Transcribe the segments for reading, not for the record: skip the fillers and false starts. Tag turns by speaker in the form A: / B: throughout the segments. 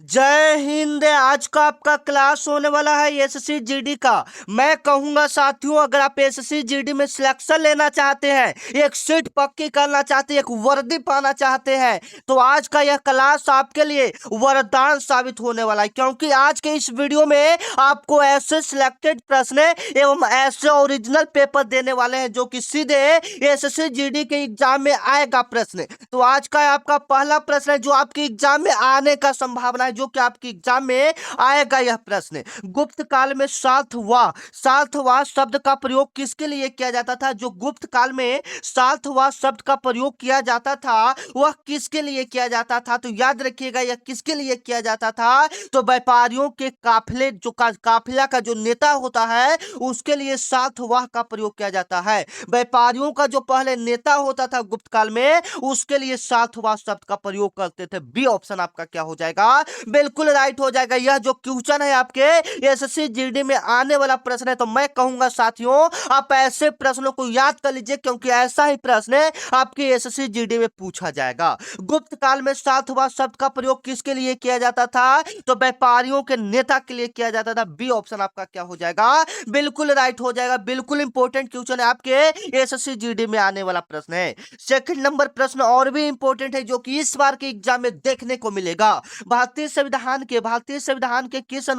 A: जय हिंद। आज का आपका क्लास होने वाला है एसएससी जीडी का। मैं कहूंगा साथियों, अगर आप एसएससी जीडी में सिलेक्शन लेना चाहते हैं, एक सीट पक्की करना चाहते हैं, एक वर्दी पाना चाहते हैं, तो आज का यह क्लास आपके लिए वरदान साबित होने वाला है। क्योंकि आज के इस वीडियो में आपको ऐसे सिलेक्टेड प्रश्न एवं ऐसे ओरिजिनल पेपर देने वाले हैं जो कि सीधे एसएससी जीडी के एग्जाम में आएगा प्रश्न। तो आज का आपका पहला प्रश्न है जो आपके एग्जाम में आने का संभावना है, जो कि आपके एग्जाम में आएगा। यह प्रश्न, गुप्त काल में सार्थवा शब्द का प्रयोग किसके लिए किया जाता था? जो गुप्त काल में सार्थवा शब्द का प्रयोग किया जाता था वह किसके लिए किया जाता था? तो याद रखिएगा, यह किसके लिए किया जाता था? तो व्यापारियों के काफिले काफिला का जो नेता होता है उसके लिए सार्थवाह का प्रयोग किया जाता है। व्यापारियों का जो पहले नेता होता था गुप्त काल में, उसके लिए सार्थवाह शब्द का प्रयोग करते थे। बी ऑप्शन आपका क्या हो जाएगा? बिल्कुल राइट हो जाएगा। यह जो क्वेश्चन है आपके एसएससी जीडी में आने वाला प्रश्न है, तो मैं कहूंगा साथियों आप ऐसे प्रश्नों को याद कर लीजिए, क्योंकि ऐसा ही प्रश्न आपके एसएससी जीडी में पूछा जाएगा। गुप्त काल में सार्थवाह शब्द का प्रयोग किसके लिए किया जाता था? तो व्यापारियों के नेता के लिए किया जाता था। बी ऑप्शन आपका क्या हो जाएगा? बिल्कुल राइट हो जाएगा। बिल्कुल इंपॉर्टेंट क्वेश्चन है आपके एसएससी जीडी में आने वाला प्रश्न है। सेकंड नंबर प्रश्न और भी इंपॉर्टेंट है, जो कि इस बार के एग्जाम में देखने को मिलेगा। भारतीय संविधान के किस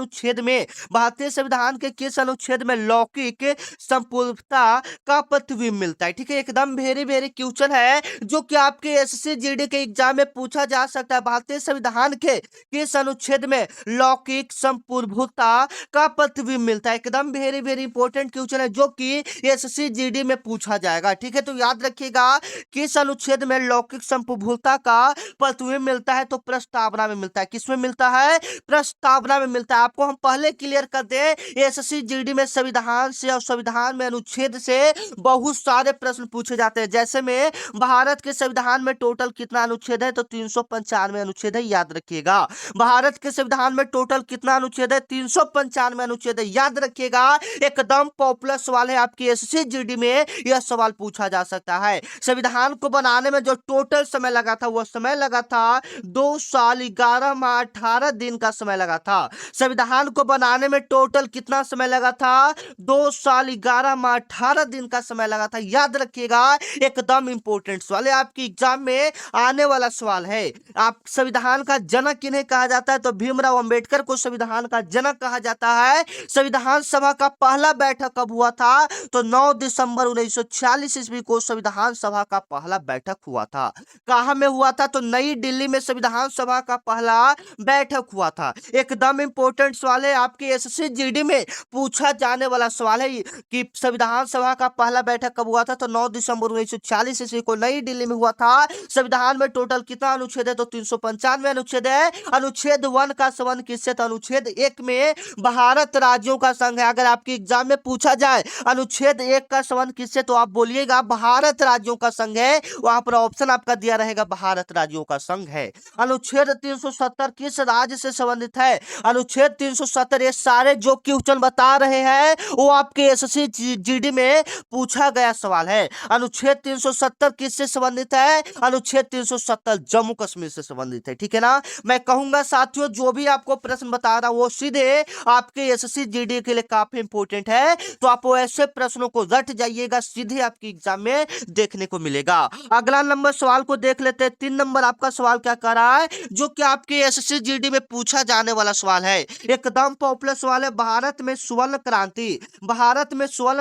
A: अनुच्छेद में लौकिक संपूर्णता का प्रतिबिंब मिलता है? ठीक है, एकदम वेरी वेरी क्वेश्चन है जो कि आपके एसएससी जीडी के एग्जाम में पूछा जा सकता है। भारतीय संविधान के किस अनुच्छेद में लौकिक संपूर्णता का प्रतिबिंब मिलता है? एकदम वेरी वेरी इंपॉर्टेंट क्वेश्चन है जो कि एसएससी जीडी में पूछा जाएगा। ठीक है, तो याद रखिएगा किस अनुच्छेद में लौकिक संपूर्णता का प्रतिबिंब मिलता है? तो प्रस्तावना में मिलता है। किसमें मिलता है? प्रस्तावना में मिलता है। आपको हम पहले क्लियर कर दें, एसएससी जीडी में संविधान से और संविधान में अनुच्छेद से बहुत सारे प्रश्न पूछे जाते हैं। जैसे में भारत के संविधान में टोटल कितना अनुच्छेद है? तो 395 अनुच्छेद है, याद रखिएगा। भारत के संविधान में टोटल कितना अनुच्छेद है? 395 अनुच्छेद है, याद रखिएगा। एकदम पॉपुलर सवाल है आपकी एसएससी जीडी में, यह सवाल पूछा जा सकता है। संविधान को बनाने में जो टोटल समय लगा था वह समय लगा था 2 साल 11 माह 18 दिन का समय लगा था। संविधान को बनाने में टोटल कितना समय लगा था? 2 साल 11 माह 18 दिन का समय लगा था, याद रखिएगा। एकदम इंपॉर्टेंट सवाल है, आपकी एग्जाम में आने वाला सवाल है। आप संविधान का जनक किन्हें कहा जाता है? तो भीमराव अंबेडकर को संविधान का जनक कहा जाता है। संविधान सभा का पहला बैठक कब हुआ था? तो 9 दिसंबर 1946 ईस्वी को संविधान सभा का पहला बैठक हुआ था। कहां में हुआ था? तो नई दिल्ली में संविधान सभा का पहला बैठक हुआ था। एकदम इंपॉर्टेंट सवाल है, आपके एसएससी जीडी में पूछा जाने वाला सवाल है कि संविधान सभा का पहला बैठक कब हुआ था? तो 9 दिसंबर 1946 ईस्वी को नई दिल्ली में हुआ था। संविधान में टोटल कितना अनुच्छेद है? तो 395 अनुच्छेद है। अनुच्छेद 1 का संबंध किससे? तो अनुच्छेद 1 में भारत राज्यों का संघ है। अगर आपके एग्जाम में पूछा जाए अनुच्छेद 1 का संबंध किससे, तो आप बोलिएगा भारत राज्यों का संघ है। वहां पर ऑप्शन आपका दिया रहेगा भारत राज्यों का संघ है। अनुच्छेद 370 किस राज्य से संबंधित है? अनुच्छेद 370, ये सारे जो क्वेश्चन बता रहे हैं वो आपके एसएससी जीडी में पूछा गया सवाल है। अनुच्छेद 370 किससे संबंधित है? अनुच्छेद 370 जम्मू कश्मीर से संबंधित है। ठीक है ना? मैं कहूंगा साथियों जो भी आपको प्रश्न बता रहा हूं वो सीधे आपके एसएससी जीडी के लिए काफी इंपॉर्टेंट है, तो आप ऐसे प्रश्नों को रट जाइएगा, सीधे आपके एग्जाम में देखने को मिलेगा। अगला नंबर सवाल को देख लेते हैं। 3 नंबर आपका सवाल क्या कर रहा है, जो कि आपके एसएससी जीडी में पूछा जाने वाला सवाल है। एकदम पॉपुलर सवाल है। भारत में स्वर्ण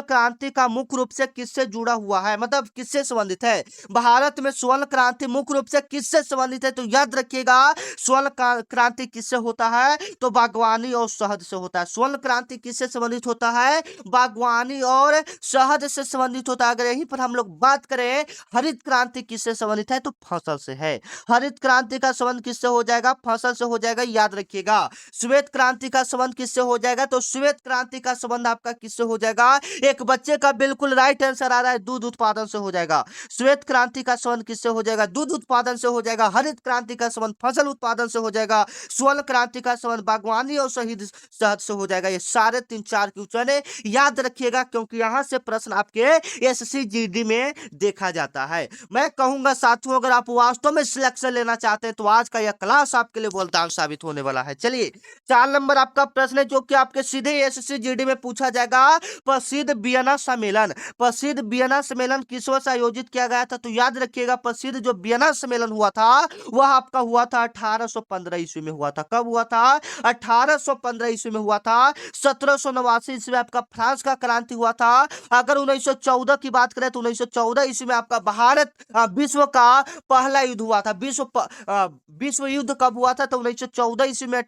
A: क्रांति का मुख्य रूप से किससे जुड़ा हुआ है? मतलब किससे संबंधित है? भारत में स्वर्ण क्रांति मुख्य रूप से किससे संबंधित है? तो याद रखिएगा स्वर्ण क्रांति किससे होता है? तो बागवानी और शहद से होता है। स्वर्ण क्रांति किससे संबंधित होता है? बागवानी और शहद से संबंधित होता है। अगर यहीं पर हम लोग बात करें हरित क्रांति किससे संबंधित है? तो फसल से है। हरित क्रांति का संबंध किससे हो जाएगा? फसल से हो जाएगा, याद रखिएगा। श्वेत क्रांति का संबंध किससे हो जाएगा? तो श्वेत क्रांति का संबंध आपका किससे हो जाएगा? एक बच्चे का बिल्कुल राइट आंसर आ रहा है, दूध उत्पादन से हो जाएगा। श्वेत क्रांति का संबंध किससे हो जाएगा? दूध उत्पादन से हो जाएगा। हरित क्रांति का संबंध फसल उत्पादन से हो जाएगा। स्वर्ण क्रांति का संबंध बागवानी और शहद से हो जाएगा। ये सारे 3-4 क्वेश्चन है, याद रखिएगा, क्योंकि यहां से प्रश्न आपके एसएससी जीडी में देखा जाता है। मैं कहूंगा साथियों अगर आप वास्तव में सिलेक्शन लेना चाहते हैं तो आज का यह क्लास आपके लिए वरदान साबित होने वाला है। चलिए 4 नंबर आपका प्रश्न है जो कि आपके सीधे एसएससी जीडी में पूछा जाएगा। प्रसिद्ध वियना सम्मेलन, प्रसिद्ध वियना सम्मेलन किस वर्ष आयोजित किया गया था? तो याद रखिएगा प्रसिद्ध जो वियना सम्मेलन हुआ था वह आपका हुआ था 1815 ईस्वी में हुआ था। कब हुआ था? 1815 ईस्वी में हुआ था। 1789 ईस्वी में आपका फ्रांस का क्रांति हुआ था। अगर 1914 की बात करें तो 1914 ईस्वी में आपका भारत विश्व का पहला युद्ध हुआ था। विश्व युद्ध कब हुआ था? तो 1914 ईस्वी में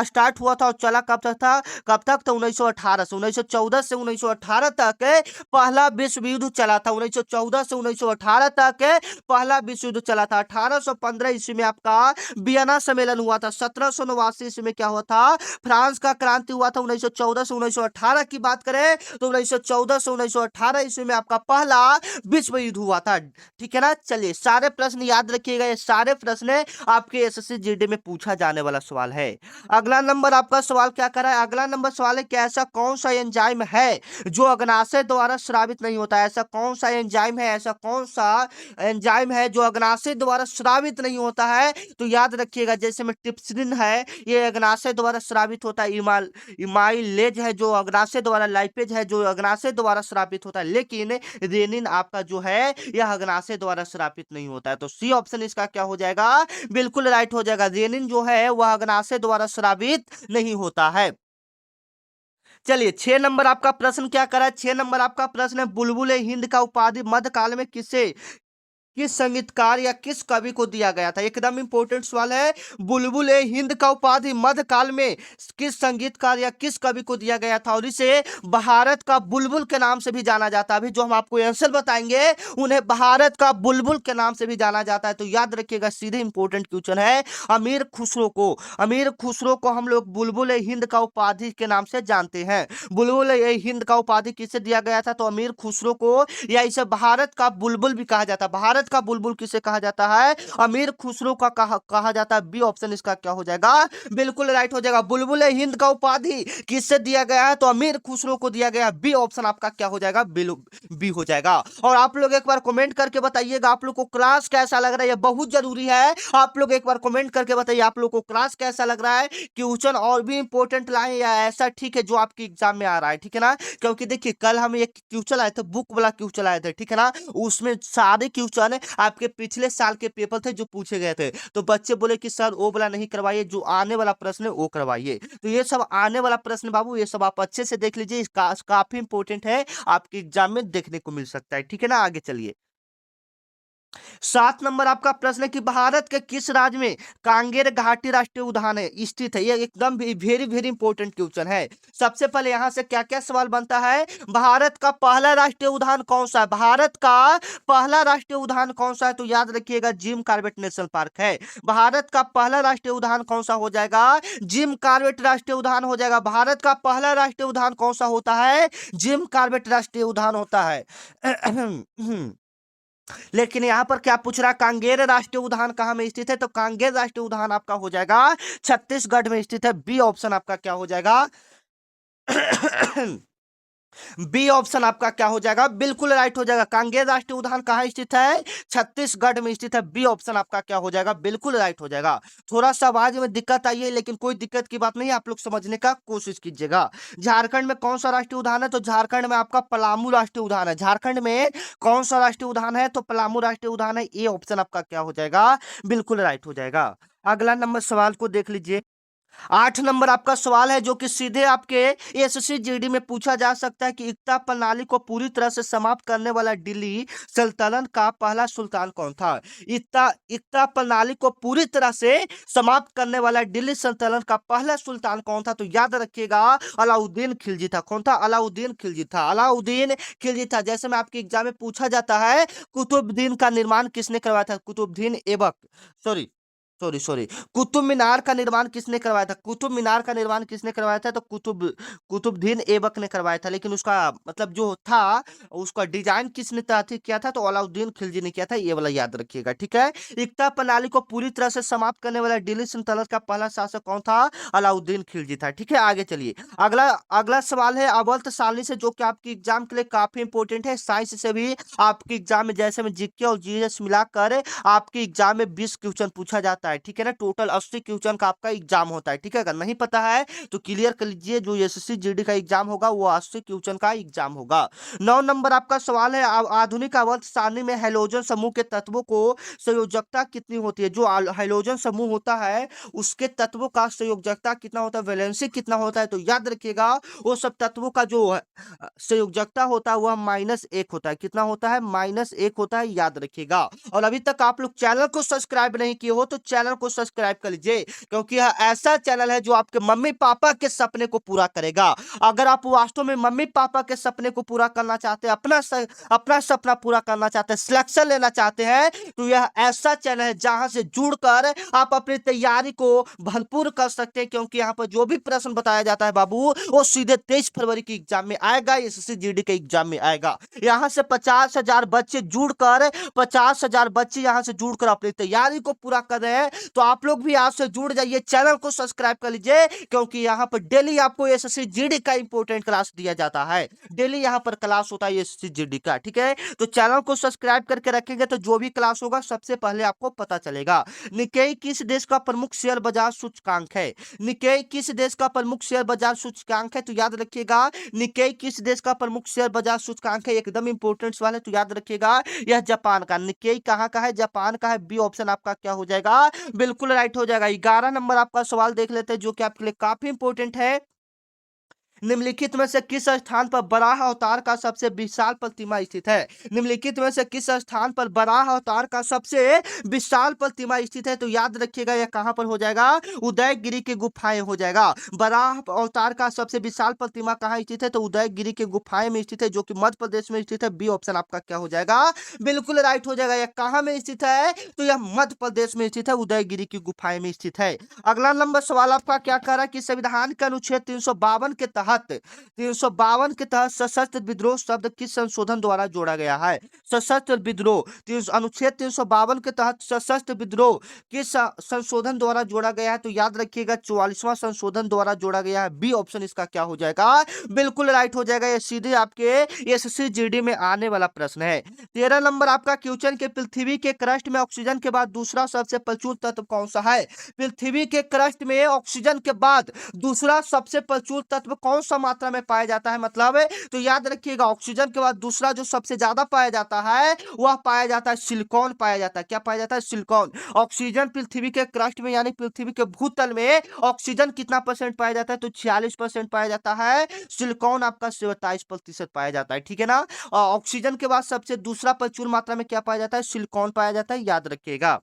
A: स्टार्ट हुआ था और चला कब तक था? कब तक? तो 1918 से 1914 से 1918 तक पहला विश्व युद्ध चला था। 1914 से 1918 तक पहला विश्व युद्ध चला था। 1815 ईस्वी में आपका वियना सम्मेलन हुआ था। 1789 ईस्वी में क्या हुआ था? फ्रांस का क्रांति हुआ था। 1914 से 1918 की बात करें तो 1914 से 1918 ईस्वी में आपका पहला विश्व युद्ध हुआ था। ठीक है ना। चलिए सारे प्रश्न याद रखिएगा, ये सारे प्रश्न आपके एसएससी जीडी में पूछा जाने वाला सवाल है। अगला नंबर आपका सवाल क्या कर रहा है? अगला नंबर सवाल है कि ऐसा कौन सा एंजाइम है जो अग्नाशय द्वारा स्रावित नहीं होता है? ऐसा कौन सा एंजाइम है, ऐसा कौन सा एंजाइम है जो अग्नाशय द्वारा स्रावित नहीं होता है? तो याद रखिएगा जैसे में टिप्सिन है, ये अग्नाशय द्वारा स्रावित होता है। इमाइलेज है जो अग्नाशय द्वारा, लाइपेज है जो अग्नाशय द्वारा स्रावित होता है, लेकिन रेनिन आपका जो है यह अग्नाशय द्वारा स्रावित नहीं होता है। तो सी ऑप्शन इसका क्या हो जाएगा? बिल्कुल राइट हो जाएगा। रेनिन जो है वह अग्नाशय द्वारा स्रावित नहीं होता है। चलिए 6 नंबर आपका प्रश्न क्या करा है? 6 नंबर आपका प्रश्न है बुलबुल हिंद का उपाधि मध्यकाल में किस संगीतकार या किस कवि को दिया गया था? एकदम इंपॉर्टेंट सवाल है। बुलबुल ए हिंद का उपाधि मध्यकाल में किस संगीतकार या किस कवि को दिया गया था? और इसे भारत का बुलबुल के नाम से भी जाना जाता है। अभी जो हम आपको आंसर बताएंगे उन्हें भारत का बुलबुल के नाम से भी जाना जाता है। तो याद रखिएगा सीधे इंपॉर्टेंट क्वेश्चन है। अमीर खुसरो को हम लोग बुलबुल ए हिंद का उपाधि के नाम से जानते हैं। बुलबुल ए हिंद का उपाधि किसे दिया गया था? तो अमीर खुसरो को, या इसे भारत का बुलबुल भी कहा जाता है। भारत का बुलबुल किसे कहा जाता है? अमीर खुसरो का कहा जाता है। बी ऑप्शन इसका क्या हो जाएगा? बिल्कुल राइट हो जाएगा। बुलबुल हिंद का उपाधि किससे दिया गया है? तो अमीर खुसरो को दिया गया। बी ऑप्शन आपका क्या हो जाएगा? बी हो जाएगा। और आप लोग एक बार कमेंट करके बताइएगा आप लोग को क्लास कैसा लग रहा है, यह बहुत जरूरी है। आप लोग एक बार कमेंट करके बताइए आप लोग को क्लास कैसा लग रहा है। क्वेश्चन और भी इंपॉर्टेंट लाए या ऐसा ठीक है जो आपके एग्जाम में आ रहा है, ठीक है ना। क्योंकि देखिए कल हम एक क्वेश्चन आए थे, बुक वाला क्वेश्चन आए थे, ठीक है ना। उसमें सारे क्वेश्चन आपके पिछले साल के पेपर थे जो पूछे गए थे। तो बच्चे बोले कि सर वो वाला नहीं करवाइए, जो आने वाला प्रश्न है वो करवाइए। तो ये सब आने वाला प्रश्न बाबू, ये सब आप अच्छे से देख लीजिए, काफी इंपॉर्टेंट है, आपके एग्जाम में देखने को मिल सकता है, ठीक है ना। आगे चलिए 7 नंबर आपका प्रश्न है कि भारत के किस राज्य में कांगेर घाटी राष्ट्रीय उद्यान है स्थित है? ये एकदम वेरी वेरी इंपॉर्टेंट क्वेश्चन है। सबसे पहले यहां से क्या क्या सवाल बनता है? भारत का पहला राष्ट्रीय उद्यान कौन सा है? भारत का पहला राष्ट्रीय उद्यान कौन सा है? तो याद रखिएगा जिम कॉर्बेट नेशनल पार्क है। भारत का पहला राष्ट्रीय उद्यान कौन सा हो जाएगा? जिम कॉर्बेट राष्ट्रीय उद्यान हो जाएगा। भारत का पहला राष्ट्रीय उद्यान कौन सा होता है? जिम कॉर्बेट राष्ट्रीय उद्यान होता है। लेकिन यहां पर क्या पूछ रहा है? कांगेर राष्ट्रीय उद्यान कहां में स्थित है? तो कांगेर राष्ट्रीय उद्यान आपका हो जाएगा छत्तीसगढ़ में स्थित है। बी ऑप्शन आपका क्या हो जाएगा? बी ऑप्शन आपका क्या हो जाएगा? बिल्कुल राइट हो जाएगा। कांगेर राष्ट्रीय उद्यान कहां स्थित है? छत्तीसगढ़ में स्थित है। बी ऑप्शन आपका क्या हो जाएगा? बिल्कुल राइट हो जाएगा। थोड़ा सा आवाज में दिक्कत आई है लेकिन कोई दिक्कत की बात नहीं है, आप लोग समझने का कोशिश कीजिएगा। झारखंड में कौन सा राष्ट्रीय उद्यान है? तो झारखंड में आपका पलामू राष्ट्रीय उद्यान है। झारखंड में कौन सा राष्ट्रीय उद्यान है? तो पलामू राष्ट्रीय उद्यान है। ए ऑप्शन आपका क्या हो जाएगा? बिल्कुल राइट हो जाएगा। अगला नंबर सवाल को देख लीजिए। 8 नंबर आपका सवाल है जो कि सीधे आपके एसएससी जीडी में पूछा जा सकता है कि इक्ता प्रणाली को पूरी तरह से समाप्त करने वाला दिल्ली सल्तनत का पहला सुल्तान कौन था? इक्ता प्रणाली को पूरी तरह से समाप्त करने वाला दिल्ली सल्तनत का पहला सुल्तान कौन था? तो याद रखिएगा अलाउद्दीन खिलजी था। कौन था? अलाउद्दीन खिलजी था। अलाउद्दीन खिलजी था। जैसे में आपके एग्जाम में पूछा जाता है कुतुबुद्दीन का निर्माण किसने करवाया था? Qutbuddin Aibak, sorry sorry sorry Qutub Minar का निर्माण किसने करवाया था? कुतुब मीनार का निर्माण किसने करवाया था? तो कुतुबुद्दीन ऐबक ने करवाया था। लेकिन उसका मतलब जो था उसका डिजाइन किसने किया था? तो अलाउद्दीन खिलजी ने किया था। ये वाला याद रखिएगा, ठीक है। इक्ता प्रणाली को पूरी तरह से समाप्त करने वाला दिल्ली सल्तनत का पहला शासक कौन था? अलाउद्दीन खिलजी था, ठीक है। आगे चलिए अगला अगला सवाल है अवंत सारणी से, जो कि आपके एग्जाम के लिए काफी इंपॉर्टेंट है। साइंस से भी आपके एग्जाम में जैसे में जीके और जीएस मिलाकर आपके एग्जाम में 20 क्वेश्चन पूछा जाता होता है, ठीक है ना? टोटल 80 क्वेश्चन का आपका एग्जाम होता है, ठीक है? अगर नहीं पता है तो क्लियर कर लीजिए, जो एसएससी जीडी का एग्जाम होगा वो 80 क्वेश्चन का एग्जाम होगा। 9 नंबर आपका सवाल है, आधुनिक आवर्त सारणी में हैलोजन समूह के तत्वों को संयोजकता कितनी होती है? जो हैलोजन समूह होता है उसके तत्वों का संयोजकता कितना होता है, वैलेंसी कितना होता है? तो याद रखिएगा वो सब तत्वों का जो संयोजकता होता है वह -1 होता है। कितना होता है? -1 होता है, याद रखिएगा। और अभी तक आप लोग चैनल को सब्सक्राइब नहीं किए हो तो चैनल को सब्सक्राइब कर लीजिए, क्योंकि यह ऐसा चैनल है जो आपके मम्मी पापा के सपने को पूरा करेगा। अगर आप वास्तव में मम्मी पापा के सपने को पूरा करना चाहते हैं, अपना सपना पूरा करना चाहते हैं, सिलेक्शन लेना चाहते हैं, तो यह ऐसा चैनल है जहां से जुड़कर आप अपनी तैयारी को भरपूर कर सकते हैं, क्योंकि यहाँ पर जो भी प्रश्न बताया जाता है बाबू वो सीधे 23 फरवरी के एग्जाम में आएगा, एसएससी जीडी के एग्जाम में आएगा। यहाँ से 50,000 बच्चे जुड़कर 50,000 बच्चे यहाँ से जुड़कर अपनी तैयारी को पूरा कर रहे हैं, तो आप लोग भी आज से जुड़ जाइए, चैनल को सब्सक्राइब कर लीजिए, क्योंकि यहाँ पर डेली आपको एसएससी जीडी का इंपॉर्टेंट क्लास दिया जाता है। डेली यहाँ पर क्लास होता है एसएससी जीडी का, ठीक है? तो चैनल को सब्सक्राइब करके रखेंगे तो जो भी क्लास होगा सबसे पहले आपको पता चलेगा। निकेई किस देश का प्रमुख शेयर बाजार सूचकांक है? निकेई किस देश का प्रमुख शेयर बाजार सूचकांक है? तो याद रखिएगा, निकेई किस देश का प्रमुख शेयर बाजार सूचकांक है? एकदम इंपॉर्टेंट सवाल है, तो याद रखिएगा यह जापान का। निकेई कहाँ का है? जापान का है। बी ऑप्शन आपका क्या हो जाएगा? बिल्कुल राइट हो जाएगा। 11 नंबर आपका सवाल देख लेते हैं जो कि आपके लिए काफी इंपॉर्टेंट है। निम्नलिखित में से किस स्थान पर बराह अवतार का सबसे विशाल प्रतिमा स्थित है? निम्नलिखित में से किस स्थान पर बराह अवतार का सबसे विशाल प्रतिमा स्थित है? तो याद रखिएगा यह कहां पर हो जाएगा? उदयगिरी की गुफाएं हो जाएगा। बराह अवतार का सबसे विशाल प्रतिमा कहां स्थित है? तो उदयगिरी की गुफाएं में स्थित है, जो कि मध्य प्रदेश में स्थित है। बी ऑप्शन आपका क्या हो जाएगा? बिल्कुल राइट हो जाएगा। यह कहां में स्थित है? तो यह मध्य प्रदेश में स्थित है, उदयगिरी की गुफाएं में स्थित है। अगला नंबर सवाल आपका क्या कह रहा है कि संविधान के अनुच्छेद 352 के तहत 352 के तहत सशस्त्र विद्रोह शब्द किस संशोधन द्वारा जोड़ा गया है? सशस्त्र विद्रोह अनुच्छेद 352 के तहत सशस्त्र विद्रोह किस संशोधन द्वारा जोड़ा गया है? तो याद रखिएगा 44वां संशोधन द्वारा जोड़ा गया है। बी ऑप्शन इसका क्या हो जाएगा? बिल्कुल राइट हो जाएगा। ये सीधे आपके एसएससी जीडी में आने वाला प्रश्न है। 13 नंबर आपका क्वेश्चन के पृथ्वी के क्रस्ट में ऑक्सीजन के बाद दूसरा सबसे प्रचुर तत्व कौन सा है? पृथ्वी के क्रस्ट में ऑक्सीजन के बाद दूसरा सबसे प्रचुर तत्व कौन सा मात्रा में पाया जाता है? मतलब तो याद रखिएगा ऑक्सीजन के बाद दूसरा जो सबसे ज्यादा पाया जाता है वह पाया जाता है सिलिकॉन पाया जाता है। क्या पाया जाता है? सिलिकॉन। ऑक्सीजन पृथ्वी के क्रस्ट में यानी पृथ्वी के भूतल में ऑक्सीजन कितना परसेंट पाया जाता है? तो 46% पाया जाता है। सिलिकॉन आपका 27% पाया जाता है, ठीक है ना? ऑक्सीजन के बाद सबसे दूसरा प्रचुर मात्रा में क्या पाया जाता है? सिलिकॉन पाया जाता है, याद रखिएगा।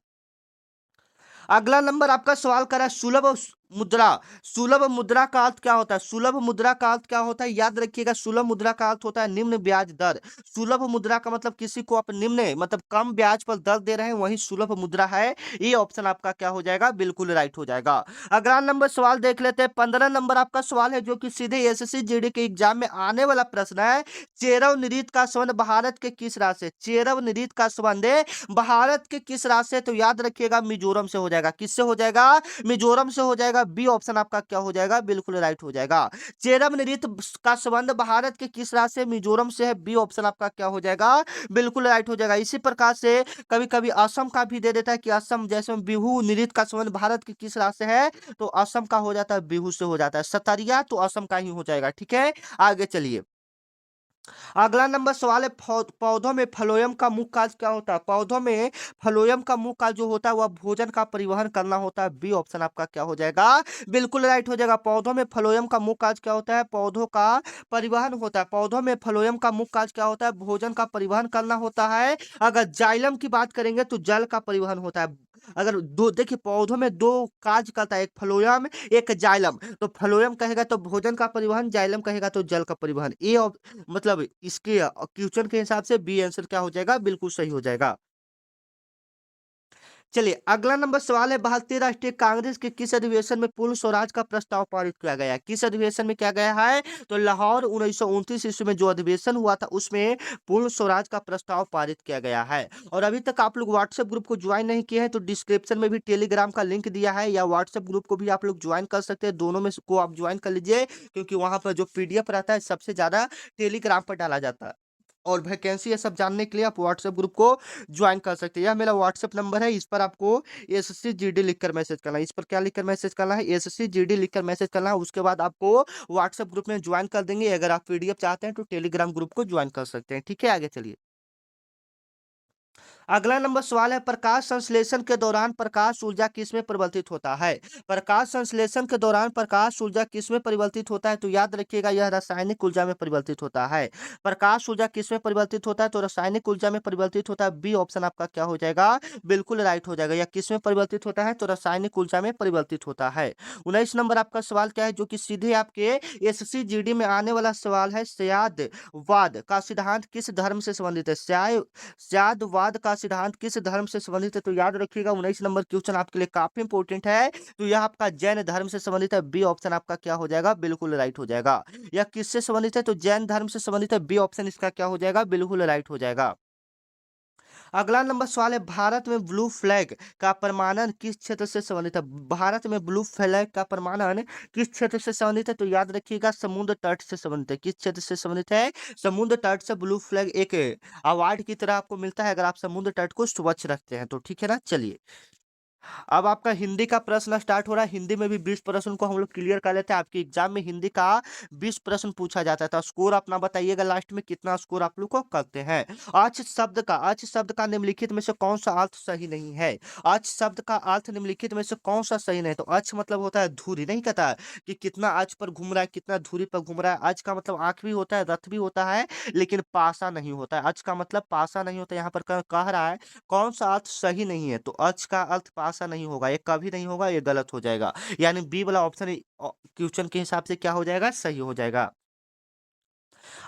A: अगला नंबर आपका सवाल करा सुलभ मुद्रा। सुलभ मुद्रा का अर्थ क्या होता है? सुलभ मुद्रा का अर्थ क्या होता है? याद रखिएगा सुलभ मुद्रा का अर्थ होता है निम्न ब्याज दर। सुलभ मुद्रा का मतलब किसी को आप निम्न मतलब कम ब्याज पर दर दे रहे हैं, वही सुलभ मुद्रा है। ये ऑप्शन आपका क्या हो जाएगा? बिल्कुल राइट हो जाएगा। अगला नंबर सवाल देख लेते हैं। 15 नंबर आपका सवाल है जो कि सीधे एसएससी जीडी के एग्जाम में आने वाला प्रश्न है। चेरव नृत्य का संबंध भारत के किस राज्य से? चेरव नृत्य का संबंध भारत के किस राज्य से? तो याद रखिएगा मिजोरम से हो जाएगा। किससे हो जाएगा? मिजोरम से हो जाएगा। बी ऑप्शन आपका क्या हो जाएगा? बिल्कुल राइट हो जाएगा। चेरम नृत्य का संबंध भारत के किस राज्य से? मिजोरम से है। बी ऑप्शन आपका क्या हो जाएगा? बिल्कुल राइट हो जाएगा। इसी प्रकार से कभी कभी असम का भी दे देता है कि असम जैसे बिहू नृत्य का संबंध भारत के किस राज्य से है? तो असम का हो जाता है, बिहू से हो जाता है। सतरिया तो असम का ही हो जाएगा, ठीक है? आगे चलिए। अगला नंबर सवाल है पौधों में फ्लोएम का मुख्य कार्य क्या होता है? पौधों में फ्लोएम का मुख्य कार्य जो होता है वह भोजन का परिवहन करना होता है। बी ऑप्शन आपका क्या हो जाएगा? बिल्कुल राइट हो जाएगा। पौधों में फ्लोएम का मुख्य कार्य क्या होता है? पौधों का परिवहन होता है। पौधों में फ्लोएम का मुख्य कार्य क्या होता है? भोजन का परिवहन करना होता है। अगर जाइलम की बात करेंगे तो जल का परिवहन होता है। अगर दो देखिए पौधों में दो कार्य करता है, एक फ्लोएम एक जाइलम। तो फ्लोएम कहेगा तो भोजन का परिवहन, जाइलम कहेगा तो जल का परिवहन। ये मतलब इसके क्वेश्चन के हिसाब से बी आंसर क्या हो जाएगा? बिल्कुल सही हो जाएगा। चलिए अगला नंबर सवाल है भारतीय राष्ट्रीय कांग्रेस के किस अधिवेशन में पूर्ण स्वराज का प्रस्ताव पारित किया गया है? किस अधिवेशन में किया गया है? तो लाहौर 1929 ईस्वी में जो अधिवेशन हुआ था उसमें पूर्ण स्वराज का प्रस्ताव पारित किया गया है। और अभी तक आप लोग व्हाट्सएप ग्रुप को ज्वाइन नहीं किए हैं तो डिस्क्रिप्शन में भी टेलीग्राम का लिंक दिया है, या व्हाट्सएप ग्रुप को भी आप लोग ज्वाइन कर सकते हैं। दोनों में से को आप ज्वाइन कर लीजिए, क्योंकि वहां पर जो पीडीएफ रहता है सबसे ज्यादा टेलीग्राम पर डाला जाता है। और वैकेंसी ये सब जानने के लिए आप व्हाट्सएप ग्रुप को ज्वाइन कर सकते हैं। यह मेरा व्हाट्सएप नंबर है, इस पर आपको एसएससी जीडी लिखकर मैसेज करना है। इस पर क्या लिखकर मैसेज करना है? एसएससी जीडी लिखकर मैसेज करना है। उसके बाद आपको व्हाट्सएप ग्रुप में ज्वाइन कर देंगे। अगर आप पीडीएफ चाहते हैं तो टेलीग्राम ग्रुप को ज्वाइन कर सकते हैं। ठीक है, आगे चलिए। अगला नंबर सवाल है, प्रकाश संश्लेषण के दौरान प्रकाश ऊर्जा किसमें परिवर्तित होता है? प्रकाश संश्लेषण के दौरान प्रकाश ऊर्जा किसमें परिवर्तित होता है? तो याद रखिएगा, यह रासायनिक ऊर्जा में परिवर्तित होता है। प्रकाश ऊर्जा किसमें परिवर्तित होता है? तो रासायनिक ऊर्जा में परिवर्तित होता है। बी ऑप्शन आपका क्या हो जाएगा? बिल्कुल राइट हो जाएगा। यह किसमें परिवर्तित होता है? तो रासायनिक ऊर्जा में परिवर्तित होता है। 19 नंबर आपका सवाल क्या है, जो कि सीधे आपके एसएससी जीडी में आने वाला सवाल है। सयादवाद का सिद्धांत किस धर्म से संबंधित है? सयादवाद का सिद्धांत किस धर्म से संबंधित है? तो याद रखिएगा, 19 नंबर क्वेश्चन आपके लिए काफी इंपॉर्टेंट है। तो यह आपका जैन धर्म से संबंधित है। बी ऑप्शन आपका क्या हो जाएगा? बिल्कुल राइट हो जाएगा। यह किससे संबंधित है? तो जैन धर्म से संबंधित है। बी ऑप्शन इसका क्या हो जाएगा? बिल्कुल राइट हो जाएगा। अगला नंबर सवाल है, भारत में ब्लू फ्लैग का प्रमाणन किस क्षेत्र से संबंधित है? भारत में ब्लू फ्लैग का प्रमाणन किस क्षेत्र से संबंधित है? तो याद रखिएगा, समुद्र तट से संबंधित है। किस क्षेत्र से संबंधित है? समुद्र तट से ब्लू फ्लैग एक अवार्ड की तरह आपको मिलता है अगर आप समुद्र तट को स्वच्छ रखते हैं तो। ठीक है ना, चलिए। अब आपका हिंदी का प्रश्न स्टार्ट हो रहा है। हिंदी में भी 20 प्रश्न को हम लोग क्लियर कर लेते हैं। आपके एग्जाम में हिंदी का 20 प्रश्न पूछा जाता है, तो स्कोर अपना बताइएगा लास्ट में कितना स्कोर आप लोग को करते हैं। अच शब्द का निम्नलिखित में से कौन सा अर्थ सही नहीं है? अच शब्द का अर्थ निम्नलिखित में से कौन सा सही नहीं? तो अच मतलब होता है धुरी, नहीं कहता है कि कितना अच पर घूम रहा है, कितना धुरी पर घूम रहा है। अच का मतलब आंख भी होता है, रथ भी होता है, लेकिन पासा नहीं होता है। अच का मतलब पासा नहीं होता। यहाँ पर कह रहा है कौन सा अर्थ सही नहीं है? तो अच का अर्थ पासा नहीं होगा, ये कभी नहीं होगा, ये गलत हो जाएगा। यानी बी वाला ऑप्शन क्वेश्चन के हिसाब से क्या हो जाएगा? सही हो जाएगा।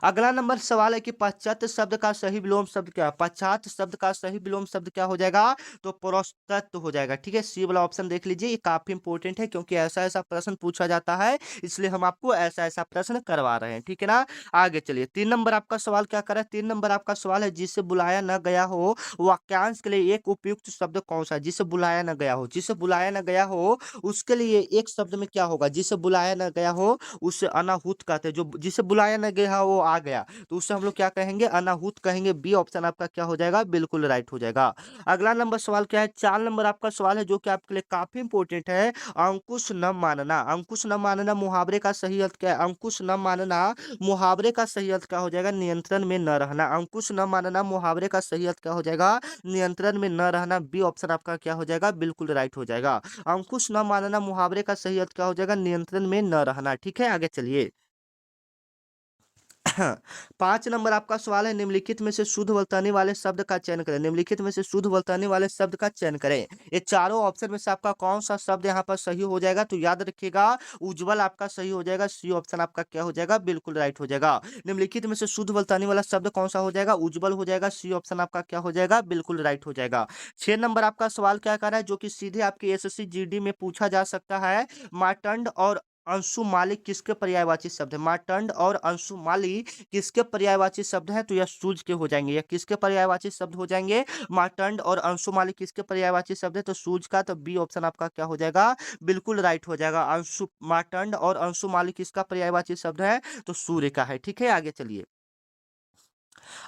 A: अगला नंबर सवाल है कि पाश्चात्य शब्द का सही विलोम शब्द क्या है? पाश्चात्य शब्द का सही विलोम शब्द क्या हो जाएगा? तो पुरातत्व हो जाएगा। ठीक है, सी वाला ऑप्शन देख लीजिए, ये काफी इंपॉर्टेंट है क्योंकि ऐसा ऐसा प्रश्न पूछा जाता है, इसलिए हम आपको ऐसा ऐसा प्रश्न करवा रहे हैं। ठीक है ना, आगे चलिए। 3 नंबर आपका सवाल क्या कर रहा है? 3 नंबर आपका सवाल है, जिसे बुलाया न गया हो वाक्यांश के लिए एक उपयुक्त शब्द कौन सा है? जिसे बुलाया न गया हो, जिसे बुलाया न गया हो उसके लिए एक शब्द में क्या होगा? जिसे बुलाया न गया हो उसे अनाहुत कहते हैं। जो जिसे बुलाया न गया वो आ गया, तो उससे हम लोग क्या कहेंगे? अनाहुत कहेंगे। बी ऑप्शन आपका क्या हो जाएगा? बिल्कुल राइट हो जाएगा। अगला नंबर सवाल क्या है? 4 नंबर आपका सवाल है, जो कि आपके लिए काफी इंपॉर्टेंट है। अंकुश न मानना, अंकुश न मानना मुहावरे का सही अर्थ क्या है? अंकुश न मानना मुहावरे का सही अर्थ क्या हो जाएगा? नियंत्रण में न रहना। अंकुश न मानना मुहावरे का सही अर्थ क्या हो जाएगा? नियंत्रण में न रहना। बी ऑप्शन आपका क्या हो जाएगा? बिल्कुल राइट हो जाएगा। अंकुश न मानना मुहावरे का सही अर्थ क्या हो जाएगा? नियंत्रण में न रहना। ठीक है, आगे चलिए। 5 नंबर आपका सवाल है, निम्नलिखित में से शुद्ध वर्तनी वाले शब्द का चयन करें। निम्नलिखित में से शुद्ध वर्तनी वाले शब्द का चयन करें। ये चारों ऑप्शन में से आपका कौन सा शब्द यहाँ पर सही हो जाएगा? तो याद रखिएगा, उज्जवल आपका सही हो जाएगा। सी ऑप्शन आपका क्या हो जाएगा? बिल्कुल राइट हो जाएगा। निम्नलिखित में से शुद्ध वर्तनी वाला शब्द कौन सा हो जाएगा? उज्जवल हो जाएगा। सी ऑप्शन आपका क्या हो जाएगा? बिल्कुल राइट हो जाएगा। 6 नंबर आपका सवाल क्या कर रहा है, जो कि सीधे आपके एसएससी जीडी में पूछा जा सकता है। मार्तंड और अंशुमाली किसके पर्यायवाची शब्द है? मार्तंड और अंशुमाली किसके पर्यायवाची शब्द है? तो यह सूर्य के हो जाएंगे। यह किसके पर्यायवाची शब्द हो जाएंगे? मार्तंड और अंशुमाली किसके पर्यायवाची शब्द है? तो सूर्य का। तो बी ऑप्शन आपका क्या हो जाएगा? बिल्कुल राइट हो जाएगा। अंशु मार्तंड और अंशुमाली किसका पर्यायवाची शब्द है? तो सूर्य का है। ठीक है, आगे चलिए।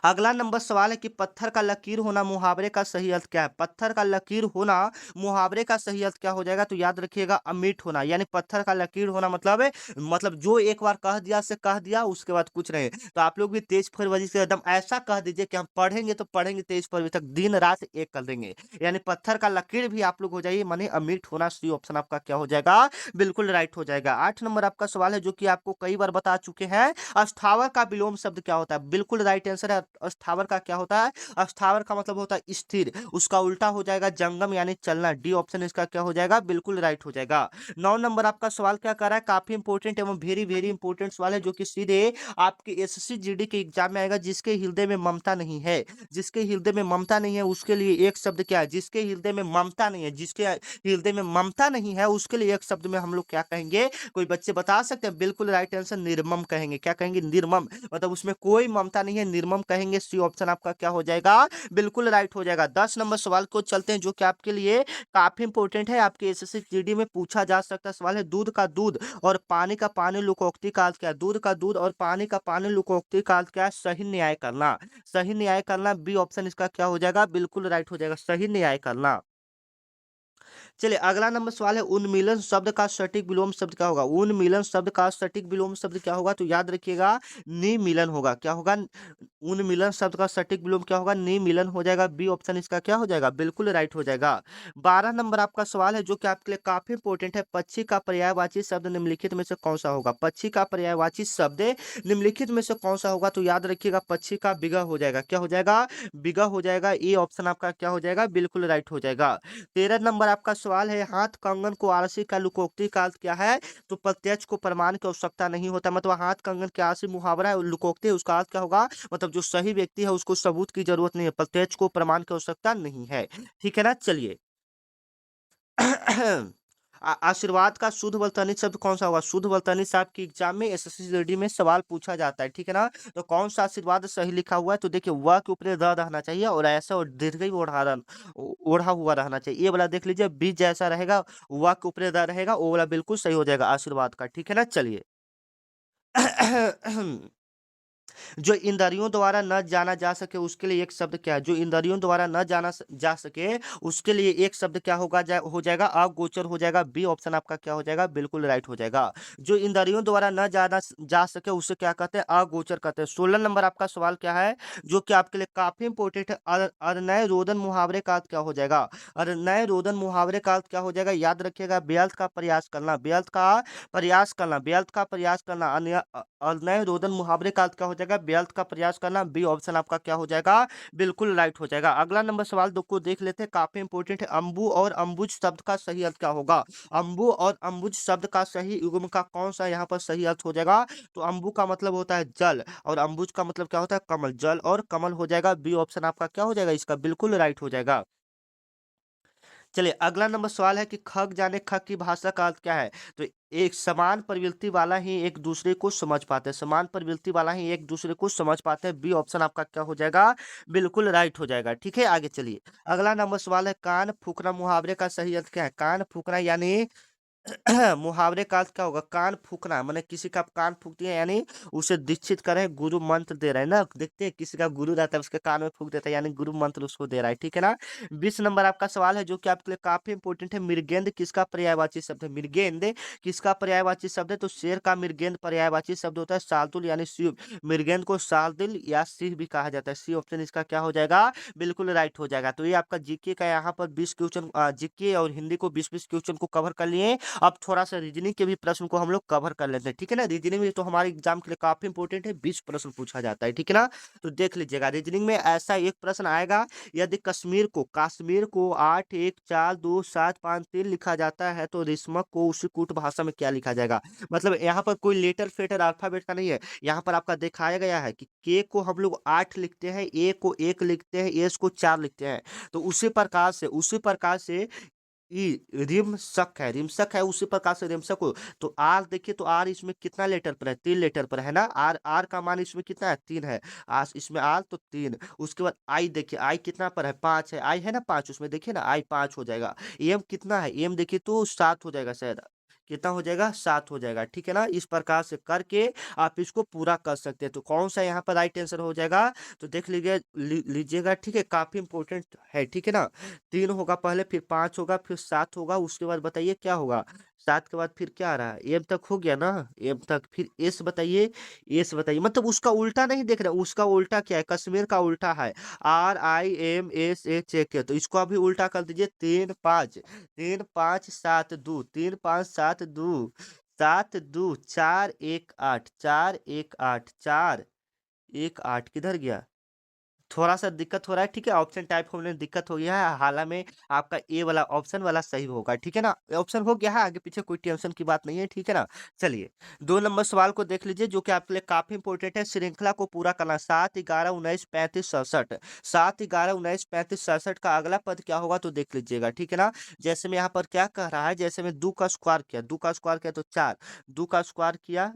A: अगला नंबर सवाल है कि पत्थर का लकीर होना मुहावरे का सही अर्थ क्या है? पत्थर का लकीर होना मुहावरे का सही अर्थ क्या हो जाएगा? तो याद रखिएगा, अमिट होना। यानी पत्थर का लकीर होना मतलब जो एक बार कह दिया से कह दिया, उसके बाद कुछ नहीं। तो आप लोग भी 23 फरवरी से एकदम ऐसा कह दीजिए कि हम पढ़ेंगे तो पढ़ेंगे 23 फरवरी तक, दिन रात एक कर देंगे। यानी पत्थर का लकीर भी आप लोग हो जाइए, माने अमिट होना। सी ऑप्शन आपका क्या हो जाएगा? बिल्कुल राइट हो जाएगा। 8 नंबर आपका सवाल है, जो कि आपको कई बार बता चुके हैं। अस्थावर का विलोम शब्द क्या होता है? बिल्कुल राइट आंसर है। अस्थावर का क्या होता है? अस्थावर का मतलब होता है स्थिर। उसका उल्टा हो जाएगा जंगम, यानी चलना। डी ऑप्शन इसका क्या हो जाएगा? बिल्कुल राइट हो जाएगा। 9 नंबर आपका सवाल क्या कर रहा है? काफी इंपॉर्टेंट एवं वेरी वेरी इंपॉर्टेंट सवाल है, जो कि सीधे आपके एसएससी जीडी के एग्जाम में आएगा। जिसके हृदय में ममता नहीं है, जिसके हृदय में ममता नहीं है उसके लिए एक शब्द क्या है? जिसके हृदय में ममता नहीं है, जिसके हृदय में ममता नहीं है उसके लिए एक शब्द में हम लोग क्या कहेंगे? कोई बच्चे बता सकते हैं? बिल्कुल राइट आंसर निर्मम कहेंगे। क्या कहेंगे? निर्मम। मतलब उसमें कोई ममता नहीं है, निर्मम हम कहेंगे सी ऑप्शन आपका क्या हो जाएगा, बिल्कुल राइट हो जाएगा। 10 नंबर सवाल को चलते हैं जो कि आपके लिए काफ़ी इंपॉर्टेंट है, आपके एसएससी जीडी में पूछा जा सकता सवाल है। दूध का दूध और पानी का पानी लुकोक्ति का अर्थ क्या है? दूध का दूध और पानी का पानी लुकोक्ति का अर्थ क्या है? सही न्याय करना। सही न्याय करना बी ऑप्शन इसका क्या हो जाएगा? बिल्कुल राइट हो जाएगा, सही न्याय करना। चलिए अगला नंबर सवाल है उन्मीलन शब्द का सटीक विलोम शब्द क्या होगा? उन्मीलन शब्द का सटीक विलोम शब्द क्या होगा? तो याद रखिएगा निमीलन होगा। क्या होगा? उन्मीलन शब्द का सटीक विलोम क्या होगा? निमीलन हो जाएगा। बी ऑप्शन इसका क्या हो जाएगा? बिल्कुल राइट हो जाएगा। 12 नंबर आपका सवाल है जो कि आपके लिए काफी इंपॉर्टेंट है। पक्षी का पर्यायवाची शब्द निम्नलिखित में से कौन सा होगा? पक्षी का पर्यायवाची शब्द निम्नलिखित में से कौन सा होगा? तो याद रखिएगा पक्षी का बिगा हो जाएगा। क्या हो जाएगा? बिगा हो जाएगा। ए ऑप्शन आपका क्या हो जाएगा? बिल्कुल राइट हो जाएगा। 13 नंबर आपका सवाल है हाथ कंगन को आलसी का लुकोक्ति का अर्थ क्या है? तो प्रत्यक्ष को प्रमाण की आवश्यकता नहीं होता, मतलब हाथ कंगन के आलसी मुहावरा है, लुकोक्ति उसका अर्थ क्या होगा? मतलब जो सही व्यक्ति है उसको सबूत की जरूरत नहीं है, प्रत्यक्ष को प्रमाण की आवश्यकता नहीं है। ठीक है ना? चलिए आशीर्वाद का शुद्ध वर्तनी शब्द कौन सा होगा? शुद्ध वर्तनी से आपकी एग्जाम में एसएससी जीडी में सवाल पूछा जाता है। ठीक है ना? तो कौन सा आशीर्वाद सही लिखा हुआ है? तो देखिए व के ऊपर द रहना चाहिए और ऐसा और दीर्घई ओढ़ा हुआ रहना चाहिए। ये वाला देख लीजिए बी जैसा रहेगा, व के ऊपर द रहेगा, वो वाला बिल्कुल सही हो जाएगा आशीर्वाद का। ठीक है ना? चलिए जो इंद्रियों द्वारा न जाना जा सके उसके लिए एक शब्द क्या है? जो इंद्रियों द्वारा न जा सके उसके लिए एक शब्द क्या होगा? हो जाएगा अगोचर हो जाएगा। बी ऑप्शन आपका क्या हो जाएगा? बिल्कुल राइट हो जाएगा। जो इंद्रियों द्वारा न जाना जा सके उसे क्या कहते हैं? अगोचर कहते हैं। 16 नंबर आपका सवाल क्या है जो कि आपके लिए काफी इंपॉर्टेंट है? अनय रोदन मुहावरे का अर्थ क्या हो जाएगा? अनय रोदन मुहावरे का अर्थ क्या हो जाएगा? याद रखिएगा व्यर्थ का प्रयास करना, व्यर्थ का प्रयास करना, व्यर्थ का प्रयास करना। अनय रोदन मुहावरे का अर्थ क्या हो जाएगा? व्यर्थ का प्रयास करना। बी ऑप्शन आपका क्या हो जाएगा? बिल्कुल राइट हो जाएगा। अगला नंबर सवाल दो को देख लेते हैं, काफी इंपॉर्टेंट है। अंबु और अंबुज शब्द का सही अर्थ क्या होगा? अंबु और अंबुज शब्द का सही युग्म का कौन सा यहाँ पर सही अर्थ हो जाएगा? तो अंबु का मतलब होता है जल और अंबुज का मतलब क्या होता है? कमल। जल और कमल हो जाएगा। बी ऑप्शन आपका क्या हो जाएगा? इसका बिल्कुल राइट हो जाएगा। चलिए अगला नंबर सवाल है कि खग जाने खग की भाषा का अर्थ क्या है? तो एक समान प्रवृत्ति वाला ही एक दूसरे को समझ पाते हैं, समान प्रवृत्ति वाला ही एक दूसरे को समझ पाते हैं। बी ऑप्शन आपका क्या हो जाएगा? बिल्कुल राइट हो जाएगा। ठीक है, आगे चलिए। अगला नंबर सवाल है कान फूकना मुहावरे का सही अर्थ क्या है? कान फूकना यानी मुहावरे का अर्थ क्या होगा? कान फूकना माने किसी का कान फूक दिया यानी उसे दीक्षित करे, गुरु मंत्र दे रहे हैं ना। देखते हैं किसी का गुरु रहता है उसके कान में फूक देता है यानी गुरु मंत्र उसको दे रहा है। ठीक है ना? 20 नंबर आपका सवाल है जो कि आपके लिए काफी इंपॉर्टेंट है। मृगेंद्र किसका पर्यायवाची शब्द है? मृगेंद्र किसका पर्यायवाची शब्द है? तो शेर का मृगेंद्र पर्यायवाची शब्द होता है शार्दुल यानी शिव। मृगेंद्र को शार्दुल या शिव भी कहा जाता है। सी ऑप्शन इसका क्या हो जाएगा? बिल्कुल राइट हो जाएगा। तो ये आपका जीके का यहाँ पर 20 क्वेश्चन, जीके और हिंदी को 20-20 क्वेश्चन को कवर कर लिए। अब थोड़ा सा रीजनिंग के भी प्रश्न को हम लोग कवर कर लेते हैं। ठीक है ना? रीजनिंग में तो हमारे एग्जाम के लिए काफी इंपॉर्टेंट है, 20 प्रश्न पूछा जाता है। ठीक है ना? तो देख लीजिएगा रीजनिंग में ऐसा एक प्रश्न आएगा, यदि कश्मीर को 8 1 4 2 7 5 3 लिखा जाता है तो रिस्मक को उसी कूट भाषा में क्या लिखा जाएगा? मतलब यहाँ पर कोई लेटर फेटर अल्फाबेट का नहीं है, यहाँ पर आपका दिखाया गया है कि के को हम लोग 8 लिखते हैं, ए को 1 लिखते हैं, एस को 4 लिखते हैं। तो उसी प्रकार से रिमशक है, उसी प्रकार से रिमशक हो। तो आर देखिए, तो आर इसमें कितना लेटर पर है? 3 लेटर पर है ना। आर आर का मान इसमें कितना है? 3 है। आर इसमें आर तो 3। उसके बाद आई देखिए, आई कितना पर है? 5 है। आई है ना 5, उसमें देखिए ना आई 5 हो जाएगा। एम कितना है? एम देखिए तो 7 हो जाएगा शायद। कितना हो जाएगा? 7 हो जाएगा। ठीक है ना? इस प्रकार से करके आप इसको पूरा कर सकते हैं। तो कौन सा यहाँ पर राइट आंसर हो जाएगा? तो देख लीजिएगा। ठीक है, काफी इंपॉर्टेंट है। ठीक है ना? 3 होगा पहले, फिर 5 होगा, फिर 7 होगा, उसके बाद बताइए क्या होगा? 7 के बाद फिर क्या आ रहा है? एम तक हो गया ना? एम तक, फिर एस बताइए। एस बताइए, मतलब उसका उल्टा नहीं देख रहे, उसका उल्टा क्या है? कश्मीर का उल्टा है RIMSH। तो इसको अभी उल्टा कर दीजिए। 3 5 3 5 7 2 4 1 8 4 1 8 किधर गया? थोड़ा-सा दिक्कत हो रहा है। ठीक है, ऑप्शन टाइप होने में दिक्कत हो गया है। हालाँ में आपका ए वाला ऑप्शन वाला सही होगा। ठीक है ना? ऑप्शन हो गया है, आगे-पीछे कोई टेंशन की बात नहीं है। ठीक है ना? चलिए, 2 नंबर सवाल को देख लीजिए जो कि आपके लिए काफ़ी इंपॉर्टेंट है। श्रृंखला को पूरा करना 7 11 19 35 67। 7 11 19 35 67 का अगला पद क्या होगा? तो देख लीजिएगा। ठीक है ना? जैसे में यहाँ पर क्या कह रहा है, जैसे में 2 का स्क्वायर किया, 2 का स्क्वायर किया तो 4, 2 का स्क्वायर किया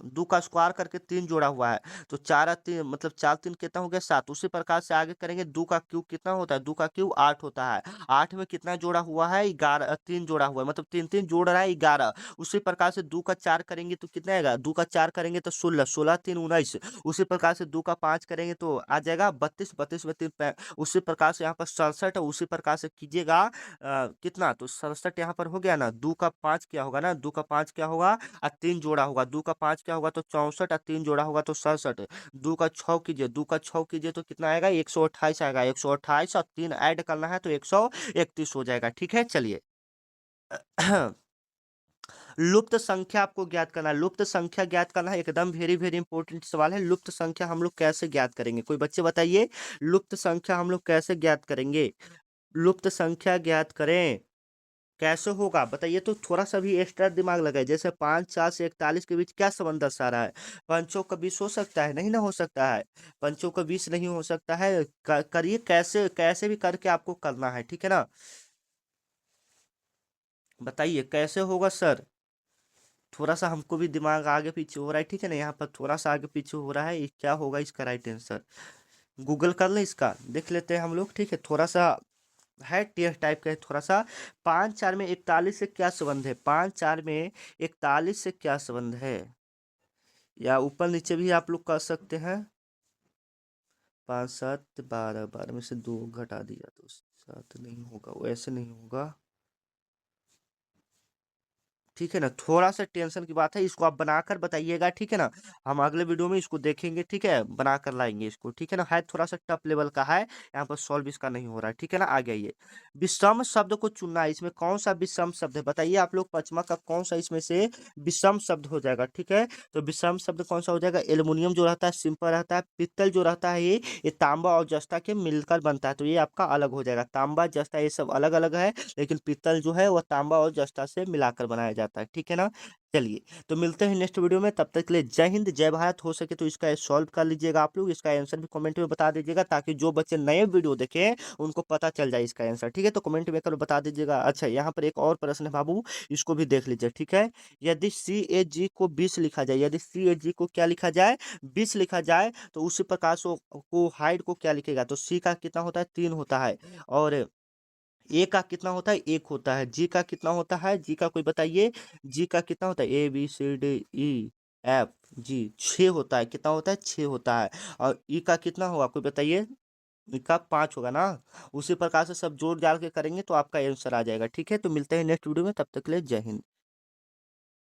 A: दो का स्क्वायर करके 3 जोड़ा हुआ है, तो 4 और 3 मतलब 4 3 कितना हो गया 7। उसी प्रकार से आगे करेंगे, 2 का क्यूब कितना होता है? 2 का क्यूब 8 होता है। 8 में कितना जोड़ा हुआ है? 11 3 जोड़ा हुआ है, मतलब 3-3 जोड़ रहा है 11। उसी प्रकार से 2 का 4 करेंगे तो कितना आएगा? 2 का 4 करेंगे तो 16, 16 3 19। उसी प्रकार से 2 का 5 करेंगे तो आ जाएगा 32, 32 में 3 उसी प्रकार से यहाँ पर 67 है। उसी प्रकार से कीजिएगा कितना? तो 67 यहाँ पर हो गया ना, 2 का 5 क्या होगा ना, 2 का 5 क्या होगा? और 3 जोड़ा होगा, 2 का 5 क्या होगा? तो 64 और 3 जोड़ा होगा तो 67। 2 का 6 कीजिए, 2 का 6 कीजिए तो कितना आएगा? 128 आएगा। 128 और 3 ऐड करना है तो 131 हो जाएगा। ठीक है, चलिए। लुप्त संख्या आपको ज्ञात करना है। लुप्त संख्या ज्ञात करना है, एकदम वेरी वेरी इंपॉर्टेंट सवाल है। लुप्त संख्या हम लोग कैसे ज्ञात करेंगे? कोई बच्चे बताइए, लुप्त संख्या हम लोग कैसे ज्ञात करेंगे? लुप्त संख्या ज्ञात करें कैसे होगा बताइए? तो थोड़ा सा भी एक्स्ट्रा दिमाग लगाए। जैसे 5 4 से 41 के बीच क्या संबंध दर्शा रहा है? पंचों का 20 हो सकता है? नहीं ना हो सकता है। पंचों का 20 नहीं हो सकता है। करिए, कैसे कैसे भी करके आपको करना है, ठीक है ना? बताइए कैसे होगा सर? थोड़ा सा हमको भी दिमाग आगे पीछे हो रहा है, ठीक है ना? यहाँ पर थोड़ा सा आगे पीछे हो रहा है, ये क्या होगा इसका राइट आंसर? गूगल कर लें, इसका देख लेते हैं हम लोग, ठीक है? थोड़ा सा है टेस्ट टाइप का है थोड़ा सा। 5 4 में 41 से क्या संबंध है? 5 4 में 41 से क्या संबंध है? या ऊपर नीचे भी आप लोग कर सकते हैं। 5 7 12, 12 में से 2 घटा दिया तो 7 नहीं होगा, वैसे नहीं होगा। ठीक है ना? थोड़ा सा टेंशन की बात है, इसको आप बनाकर बताइएगा, ठीक है ना? हम अगले वीडियो में इसको देखेंगे, ठीक है? बनाकर लाएंगे इसको, ठीक है ना? है थोड़ा सा टफ लेवल का है, यहाँ पर सॉल्व इसका नहीं हो रहा है, ठीक है ना? आ गया ये। विषम शब्द को चुनना है, इसमें कौन सा विषम शब्द है? बताइए आप लोग, पचमा का कौन सा इसमें से विषम शब्द हो जाएगा? ठीक है, तो विषम शब्द कौन सा हो जाएगा? एल्युमिनियम जो रहता है सिंपल रहता है, पित्तल जो रहता है ये तांबा और जस्ता के मिलकर बनता है, तो ये आपका अलग हो जाएगा। तांबा जस्ता ये सब अलग अलग है, लेकिन पीतल जो है वो तांबा और जस्ता से मिलाकर बनाया जाता है, ठीक है ना? चलिए, तो मिलते हैं नेक्स्ट वीडियो में, तब तक के लिए जय हिंद जय भारत। हो सके तो इसका सॉल्व कर लीजिएगा आप लोग, इसका आंसर भी कमेंट में बता दीजिएगा, ताकि जो बच्चे नए वीडियो देखें उनको पता चल जाए इसका आंसर, ठीक है? तो कमेंट में कर बता दीजिएगा। अच्छा, यहाँ पर एक और प्रश्न है बाबू, इसको भी देख लीजिए, ठीक है? यदि CAG को 20 लिखा जाए, यदि CAG को क्या लिखा जाए? 20 लिखा जाए, तो उसी प्रकार से को हाइट को क्या लिखेगा? तो C का कितना होता है? 3 होता है। और ए का कितना होता है? 1 होता है। जी का कितना होता है? जी का कोई बताइए, जी का कितना होता है? ABCDEFG 6 होता है। कितना होता है? 6 होता है। और ई का कितना होगा? कोई बताइए। ई का 5 होगा ना? उसी प्रकार से सब जोड़ जाड़ के करेंगे तो आपका आंसर आ जाएगा, ठीक है? तो मिलते हैं नेक्स्ट वीडियो में, तब तक के लिए जय हिंद।